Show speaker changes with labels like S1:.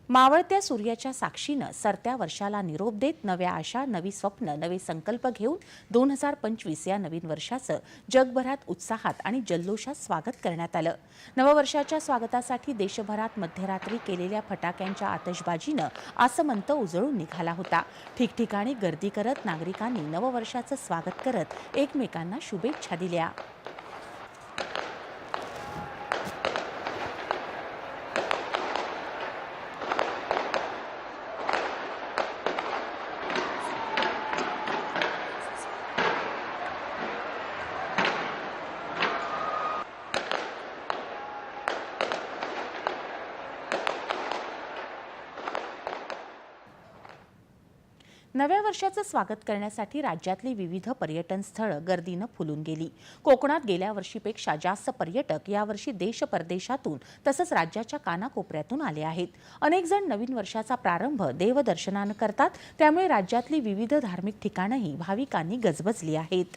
S1: मावळत्या सूर्याच्या साक्षीनं सरत्या वर्षाला निरोप देत नव्या आशा, नवी स्वप्न, नवे संकल्प घेऊन 2025 या नवीन वर्षाचं जगभरात उत्साहात आणि जल्लोषात स्वागत करण्यात आलं। नववर्षाच्या स्वागतासाठी देशभरात मध्यरात्री केलेल्या फटाक्यांच्या आतषबाजीनं आसमंत उजळून निघाला होता। ठिकठिकाणी गर्दी करत नागरिकांनी नववर्षाचं स्वागत करत एकमेकांना शुभेच्छा दिल्या। नव्या वर्षाचं स्वागत करण्यासाठी राज्यातली विविध पर्यटन स्थळं गर्दीनं फुलून गेली। कोकणात गेल्या वर्षीपेक्षा जास्त पर्यटक यावर्षी देश परदेशातून तसंच राज्याच्या कानाकोपऱ्यातून आले आहेत। अनेक जण नवीन वर्षाचा प्रारंभ देवदर्शनानं करतात, त्यामुळे राज्यातली विविध धार्मिक ठिकाणंही भाविकांनी गजबजली आहेत।